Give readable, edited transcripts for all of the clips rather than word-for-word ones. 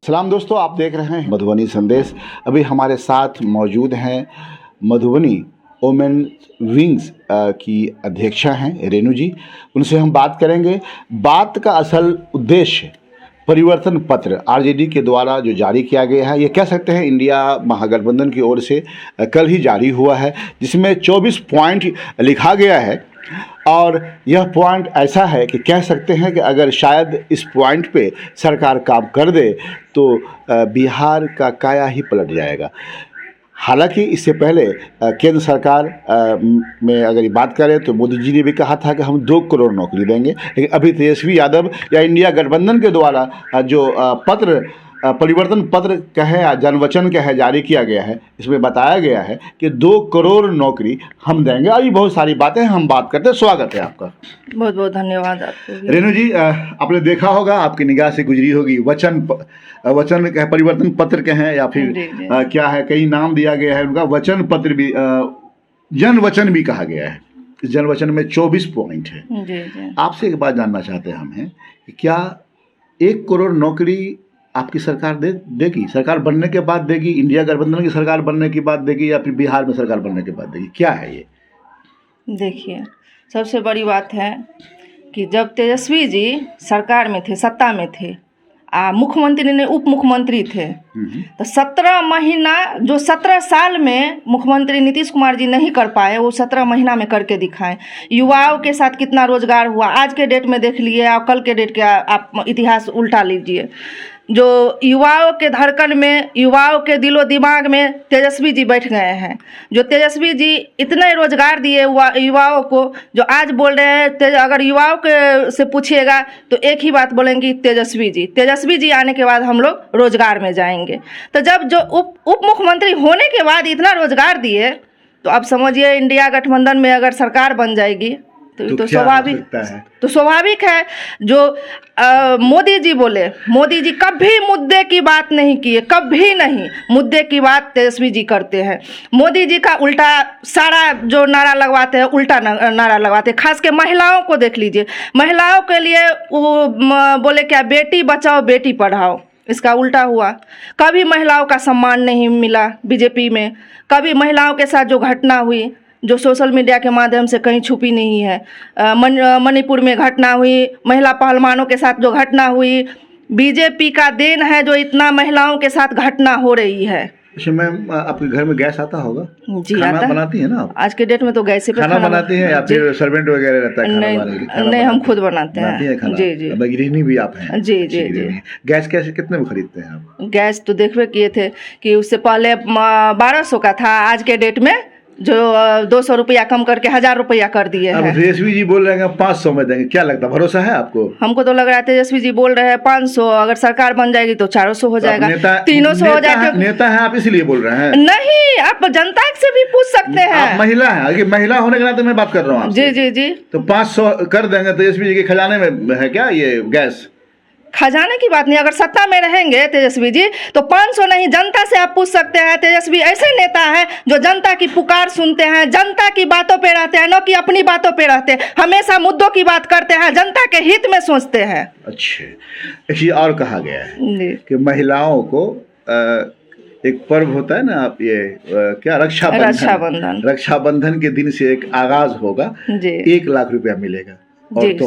सलाम दोस्तों, आप देख रहे हैं मधुबनी संदेश। अभी हमारे साथ मौजूद हैं मधुबनी वोमेन विंग्स की अध्यक्षा हैं रेणु जी। उनसे हम बात करेंगे। बात का असल उद्देश्य परिवर्तन पत्र आरजेडी के द्वारा जो जारी किया गया है, ये कह सकते हैं इंडिया महागठबंधन की ओर से कल ही जारी हुआ है, जिसमें 24 पॉइंट लिखा गया है। और यह पॉइंट ऐसा है कि कह सकते हैं कि अगर शायद इस पॉइंट पे सरकार काम कर दे तो बिहार का काया ही पलट जाएगा। हालांकि इससे पहले केंद्र सरकार में अगर ये बात करें तो मोदी जी ने भी कहा था कि हम 2 करोड़ नौकरी देंगे, लेकिन अभी तेजस्वी यादव या इंडिया गठबंधन के द्वारा जो पत्र परिवर्तन पत्र कहे या जनवचन कहे जारी किया गया है, इसमें बताया गया है कि 2 करोड़ नौकरी हम देंगे। और ये बहुत सारी बातें हम बात करते हैं। स्वागत है आपका। बहुत बहुत धन्यवाद आपको। रेणु जी, आपने देखा होगा, आपकी निगाह से गुजरी होगी, वचन परिवर्तन पत्र के हैं या फिर क्या है, कई नाम दिया गया है उनका। वचन पत्र भी जन वचन भी कहा गया है। इस जन वचन में 24 पॉइंट है। आपसे एक बात जानना चाहते हैं हम हैं कि क्या 1 करोड़ नौकरी आपकी सरकार देगी? सरकार बनने के बाद देगी, इंडिया गठबंधन की सरकार बनने के बाद देगी, या फिर बिहार में सरकार बनने के बाद देगी? क्या है ये? देखिए, सबसे बड़ी बात है कि जब तेजस्वी जी सरकार में थे, सत्ता में थे, मुख्यमंत्री ने उप मुख्यमंत्री थे, तो 17 महीना जो 17 साल में मुख्यमंत्री नीतीश कुमार जी नहीं कर पाए, वो 17 महीना में करके दिखाएं। युवाओं के साथ कितना रोजगार हुआ आज के डेट में देख लिए, और कल के डेट का आप इतिहास उल्टा लीजिए। जो युवाओं के धड़कन में, युवाओं के दिलो दिमाग में तेजस्वी जी बैठ गए हैं। जो तेजस्वी जी इतने रोजगार दिए युवाओं को, जो आज बोल रहे हैं, अगर युवाओं के से पूछिएगा तो एक ही बात बोलेंगे, तेजस्वी जी आने के बाद हम लोग रोजगार में जाएंगे। तो जब जो उप मुख्यमंत्री होने के बाद इतना रोजगार दिए, तो अब समझिए इंडिया गठबंधन में अगर सरकार बन जाएगी तो स्वाभाविक है। जो मोदी जी बोले, मोदी जी कभी मुद्दे की बात नहीं किए, कभी नहीं। मुद्दे की बात तेजस्वी जी करते हैं। मोदी जी का उल्टा सारा जो नारा लगवाते हैं, उल्टा नारा लगवाते हैं। खास के महिलाओं को देख लीजिए, महिलाओं के लिए वो बोले क्या, बेटी बचाओ बेटी पढ़ाओ। इसका उल्टा हुआ। कभी महिलाओं का सम्मान नहीं मिला बीजेपी में। कभी महिलाओं के साथ जो घटना हुई, जो सोशल मीडिया के माध्यम से कहीं छुपी नहीं है, मणिपुर में घटना हुई, महिला पहलवानों के साथ जो घटना हुई, बीजेपी का देन है जो इतना महिलाओं के साथ घटना हो रही है। अच्छा मैम, आपके घर में गैस आता होगा? जी, खाना आता बनाती है ना आप? आज के डेट में तो गैस पे खाना बनाती है या फिर सर्वेंट वगैरह रहता है? नहीं, हम खुद बनाते हैं। जी। गृहिणी भी आप हैं? जी। गैस कैसे कितने में खरीदते हैं आप? गैस तो देखबे किए थे कि उससे पहले 1200 का था, आज के डेट में जो 200 रुपया कम करके 1000 रुपया कर दिए हैं। तेजस्वी जी बोल रहे हैं 500 में देंगे, क्या लगता है, भरोसा है आपको? हमको तो लग रहा है तेजस्वी जी बोल रहे हैं 500, अगर सरकार बन जाएगी तो 400 हो जाएगा, 300 हो जाएगा। नेता है आप इसलिए बोल रहे हैं? नहीं, आप जनता से भी पूछ सकते हैं। आप महिला है, महिला होने के नाते मैं बात कर रहा हूँ। जी। तो 500 कर देंगे तेजस्वी जी के खजाने में है क्या ये गैस? खजाने की बात नहीं, अगर सत्ता में रहेंगे तेजस्वी जी तो 500 नहीं, जनता से आप पूछ सकते हैं। तेजस्वी ऐसे नेता हैं जो जनता की पुकार सुनते हैं, जनता की बातों पे रहते हैं, न कि अपनी बातों पे रहते हैं। हमेशा मुद्दों की बात करते हैं, जनता के हित में सोचते हैं। अच्छा, एक चीज और कहा गया है कि महिलाओं को एक पर्व होता है ना, आप ये क्या, रक्षाबंधन के दिन से एक आगाज होगा, 1 लाख रुपया मिलेगा। जी,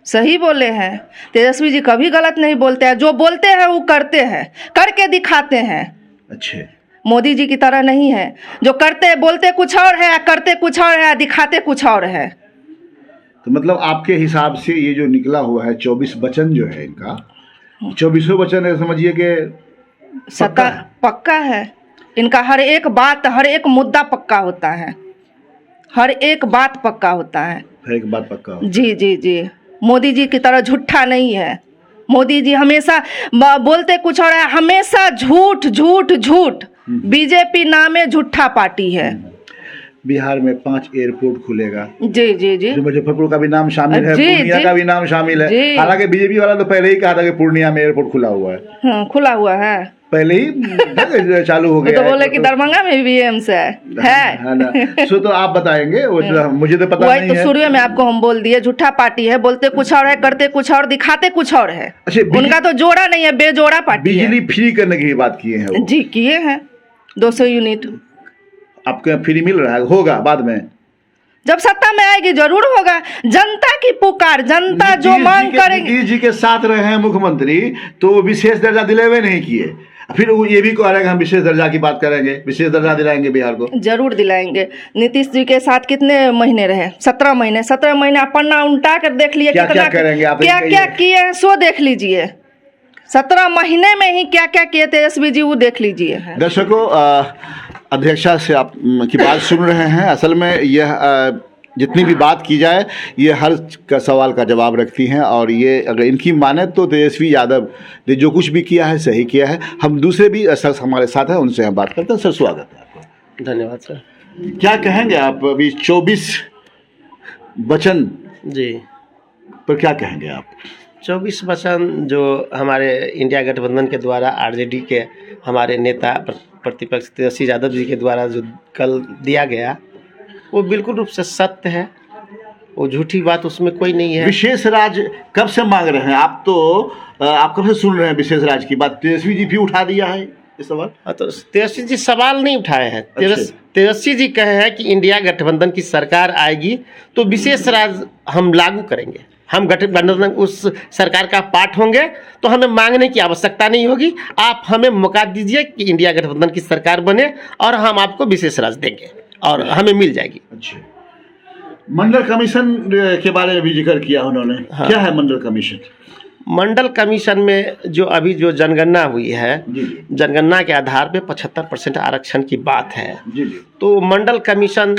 सही बोले हैं। तेजस्वी जी कभी गलत नहीं बोलते हैं। जो बोलते हैं वो करते हैं, करके दिखाते हैं। अच्छे, मोदी मोदी जी की तरह नहीं है जो बोलते कुछ और है, करते कुछ और है, दिखाते कुछ और है। तो मतलब आपके हिसाब से ये जो निकला हुआ है 24 वचन जो है इनका, 24 वचन है, समझिए कि पक्का है। इनका हर एक बात, हर एक मुद्दा पक्का होता है। हर एक बात पक्का होता है। जी। मोदी जी की तरह झूठा नहीं है। मोदी जी हमेशा बोलते कुछ और है, हमेशा झूठ। बीजेपी नाम है झूठा पार्टी है। बिहार में 5 एयरपोर्ट खुलेगा। जी। मुजफ्फरपुर का भी नाम शामिल है, पूर्णिया का भी नाम शामिल है। हालांकि बीजेपी वाला तो पहले ही कहा था कि पूर्णिया में एयरपोर्ट खुला हुआ है। खुला हुआ है। पहले ही चालू हो गया तो है। बोले कि दरभंगा में भी एम्स है ना। सो तो आप बताएंगे मुझे तो पता वही नहीं तो है। शुरू में आपको हम बोल दिए, झूठा पार्टी है, बोलते कुछ और है, करते कुछ और, दिखाते कुछ और है। अच्छा, उनका तो जोड़ा नहीं है, बेजोड़ा पार्टी है। बिजली फ्री करने की बात किए हैं वो। जी किए हैं, 200 यूनिट आपके यहाँ फ्री मिल रहा है, होगा बाद में जब सत्ता में आएगी जरूर होगा। जनता की पुकार, जनता जो मांग करेगी। नीतीश जी के साथ रहे हैं मुख्यमंत्री, तो विशेष दर्जा दिलावे नहीं किए, फिर वो ये भी कह रहे हैं हम विशेष दर्जा की बात करेंगे, विशेष दर्जा दिलाएंगे बिहार को। जरूर दिलाएंगे। नीतीश जी के साथ कितने महीने रहे? 17 महीने। 17 महीने आप पन्ना उल्टा कर देख लिए, क्या क्या करेंगे आप, क्या क्या किए हैं सो देख लीजिए। 17 महीने में ही क्या क्या किए तेजस्वी जी वो देख लीजिए। दर्शकों, अध्यक्षा से आप की बात सुन रहे हैं। असल में यह जितनी भी बात की जाए ये हर का सवाल का जवाब रखती हैं, और ये अगर इनकी माने तो तेजस्वी यादव ने जो कुछ भी किया है सही किया है। हम दूसरे भी शख्स हमारे साथ हैं, उनसे हम बात करते हैं। सर स्वागत है आपका। धन्यवाद सर। क्या कहेंगे आप अभी 24 वचन जी, पर क्या कहेंगे आप? 24 वचन जो हमारे इंडिया गठबंधन के द्वारा आरजेडी के हमारे नेता प्रतिपक्ष तेजस्वी यादव जी के द्वारा जो कल दिया गया वो बिल्कुल रूप से सत्य है, वो झूठी बात उसमें कोई नहीं है। विशेष राज कब से मांग रहे हैं आप? तो आप कब से सुन रहे हैं विशेष राज की बात? तेजस्वी जी भी उठा दिया है ये सवाल। तो तेजस्वी जी सवाल नहीं उठाए हैं। अच्छा। तेजस्वी जी कहे हैं कि इंडिया गठबंधन की सरकार आएगी तो विशेष राज हम लागू करेंगे, हम गठबंधन उस सरकार का पार्ट होंगे, तो हमें मांगने की आवश्यकता नहीं होगी। आप हमें मौका दीजिए कि इंडिया गठबंधन की सरकार बने और हम आपको विशेष राज देंगे और हमें मिल जाएगी। अच्छा, मंडल कमीशन के बारे में भी जिक्र किया उन्होंने। हाँ। क्या है मंडल कमीशन? मंडल कमीशन में जो अभी जो जनगणना हुई है, जी जनगणना के आधार पे 75% आरक्षण की बात है। जी। तो मंडल कमीशन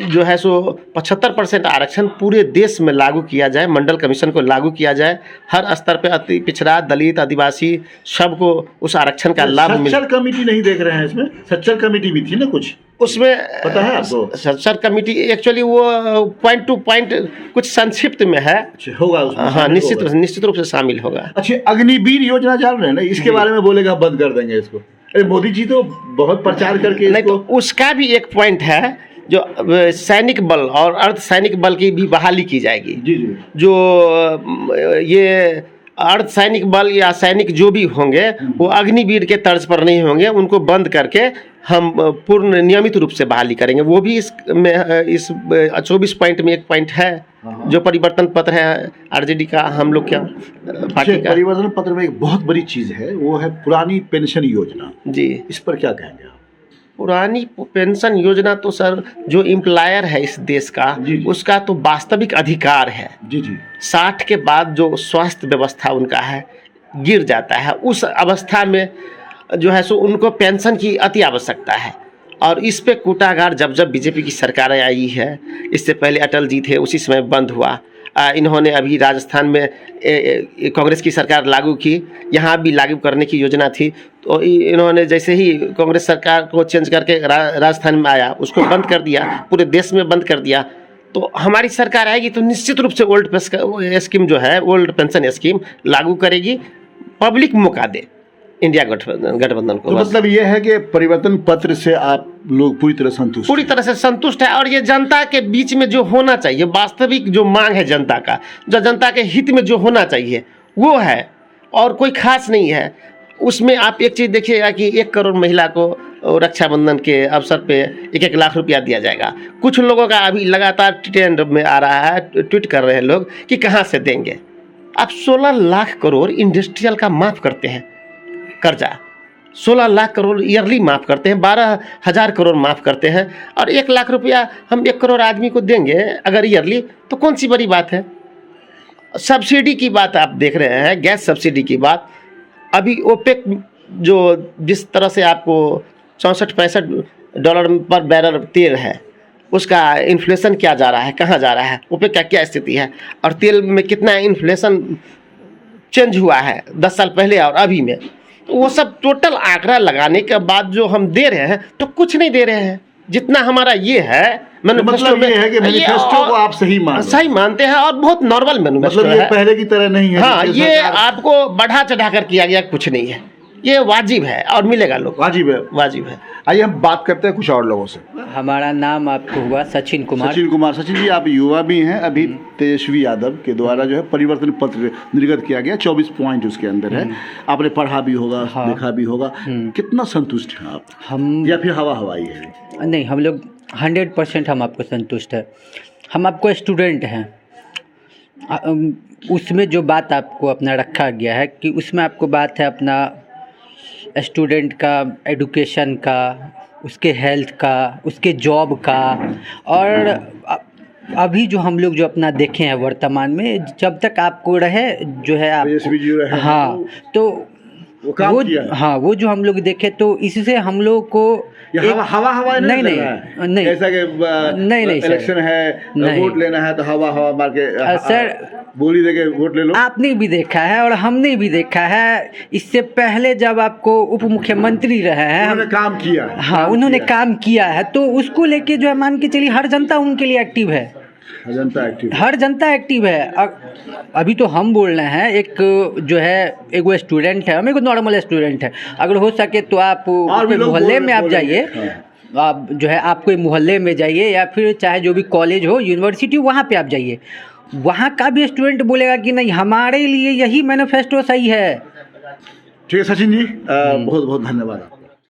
जो है सो 75% आरक्षण पूरे देश में लागू किया जाए, मंडल कमीशन को लागू किया जाए। हर स्तर पे अति पिछड़ा, दलित, आदिवासी सबको उस आरक्षण का लाभ मिले। सच्चर कमेटी नहीं देख रहे हैं इसमें? सच्चर कमेटी भी थी ना कुछ, उसमें पता है आपको? सच्चर कमेटी एक्चुअली वो पॉइंट टू पॉइंट कुछ संक्षिप्त में है। अच्छा, होगा उसमें? हाँ, निश्चित रूप से शामिल होगा। अच्छा, अग्निवीर योजना जान रहे हैं ना, इसके बारे में बोलेगा बंद कर देंगे इसको। अरे मोदी जी तो बहुत प्रचार करके नहीं, तो उसका भी एक पॉइंट है जो सैनिक बल और अर्ध सैनिक बल की भी बहाली की जाएगी। जी जी। जो ये अर्ध सैनिक बल या सैनिक जो भी होंगे वो अग्निवीर के तर्ज पर नहीं होंगे, उनको बंद करके हम पूर्ण नियमित रूप से बहाली करेंगे। वो भी इस 24 पॉइंट में एक पॉइंट है जो परिवर्तन पत्र है आरजेडी का, हम लोग क्या पार्टी का। परिवर्तन पत्र में एक बहुत बड़ी चीज है, वो है पुरानी पेंशन योजना। जी, इस पर क्या कहेंगे आप? पुरानी पेंशन योजना तो सर जो एम्प्लॉयर है इस देश का, जी। उसका तो वास्तविक अधिकार है। जी जी। 60 के बाद जो स्वास्थ्य व्यवस्था उनका है गिर जाता है, उस अवस्था में जो है सो उनको पेंशन की अति आवश्यकता है। और इस पे कूटागार जब जब बीजेपी की सरकार आई है, इससे पहले अटल जी थे, उसी समय बंद हुआ। इन्होंने अभी राजस्थान में कांग्रेस की सरकार लागू की, यहाँ भी लागू करने की योजना थी। तो इन्होंने जैसे ही कांग्रेस सरकार को चेंज करके राजस्थान में आया, उसको बंद कर दिया, पूरे देश में बंद कर दिया। तो हमारी सरकार आएगी तो निश्चित रूप से ओल्ड स्कीम जो है, ओल्ड पेंशन स्कीम लागू करेगी, पब्लिक मौका दे इंडिया गठबंधन को। तो मतलब ये है कि परिवर्तन पत्र से आप लोग पूरी तरह से संतुष्ट है। और ये जनता के बीच में जो होना चाहिए, वास्तविक जो मांग है जनता का, जो जनता के हित में जो होना चाहिए वो है, और कोई खास नहीं है उसमें। आप एक चीज़ देखिएगा कि 1 करोड़ महिला को रक्षाबंधन के अवसर पे 1-1 लाख रुपया दिया जाएगा। कुछ लोगों का अभी लगातार ट्रेंड में आ रहा है, ट्वीट कर रहे हैं लोग कि कहाँ से देंगे। आप 16 लाख करोड़ इंडस्ट्रियल का माफ़ करते हैं कर्जा, 16 लाख करोड़ ईयरली माफ़ करते हैं, 12,000 करोड़ माफ़ करते हैं, और 1 लाख रुपया हम 1 करोड़ आदमी को देंगे अगर ईयरली, तो कौन सी बड़ी बात है। सब्सिडी की बात आप देख रहे हैं, गैस सब्सिडी की बात। अभी ओपेक जो जिस तरह से आपको 64-65 डॉलर पर बैरल तेल है, उसका इन्फ्लेशन क्या जा रहा है, कहाँ जा रहा है, ओपेक का क्या स्थिति है, और तेल में कितना इन्फ्लेशन चेंज हुआ है 10 साल पहले और अभी में, तो वो सब टोटल आंकड़ा लगाने के बाद जो हम दे रहे हैं तो कुछ नहीं दे रहे हैं। जितना हमारा ये है मतलब ये है कि मैनिफेस्टो को आप सही मानते हैं, और बहुत नॉर्मल मैनिफेस्टो मतलब ये पहले की तरह नहीं है। हाँ, ये आपको बढ़ा चढ़ा कर किया गया कुछ नहीं है। ये वाजिब है और मिलेगा लोग, वाजिब है। वाजिब है। आइए हम बात करते हैं कुछ और लोगों से। हमारा नाम आपको हुआ सचिन कुमार। सचिन जी, आप युवा भी हैं। अभी तेजस्वी यादव के द्वारा जो है परिवर्तन पत्र निर्गत किया गया, 24 पॉइंट उसके अंदर है। आपने पढ़ा भी होगा, हाँ। देखा भी होगा। कितना संतुष्ट हैं आप, हम या फिर हवा हवाई है? नहीं, हम लोग 100% हम आपको संतुष्ट है। हम आपको स्टूडेंट हैं, उसमें जो बात आपको अपना रखा गया है कि उसमें आपको बात है अपना स्टूडेंट का, एडुकेशन का, उसके हेल्थ का, उसके जॉब का। और अभी जो हम लोग जो अपना देखे हैं वर्तमान में, जब तक आपको रहे जो है आप, तेजस्वी जी रहे, हाँ, तो वो काम किया है। हाँ, वो जो हम लोग देखे तो इससे हम लोग को हवा हवा नहीं ऐसा कि नहीं इलेक्शन है, वोट लेना है तो हवा हवा मार के सर बोली दे के वोट ले लो। आपने भी देखा है और हमने भी देखा है। इससे पहले जब आपको उप मुख्यमंत्री रहे हैं, उन्होंने काम किया है। हाँ, उन्होंने काम किया है, तो उसको लेके जो है मान के चलिए हर जनता उनके लिए एक्टिव है। हर जनता एक्टिव है। अभी तो हम बोल रहे हैं, एक जो है एक वो स्टूडेंट है, हम एक नॉर्मल स्टूडेंट है। अगर हो सके तो आप मोहल्ले में आप जाइए, आप जो है आप कोई मोहल्ले में जाइए या फिर चाहे जो भी कॉलेज हो, यूनिवर्सिटी, वहाँ पे आप जाइए, वहाँ का भी स्टूडेंट बोलेगा कि नहीं, हमारे लिए यही मैनिफेस्टो सही है। ठीक है सचिन जी, बहुत बहुत धन्यवाद।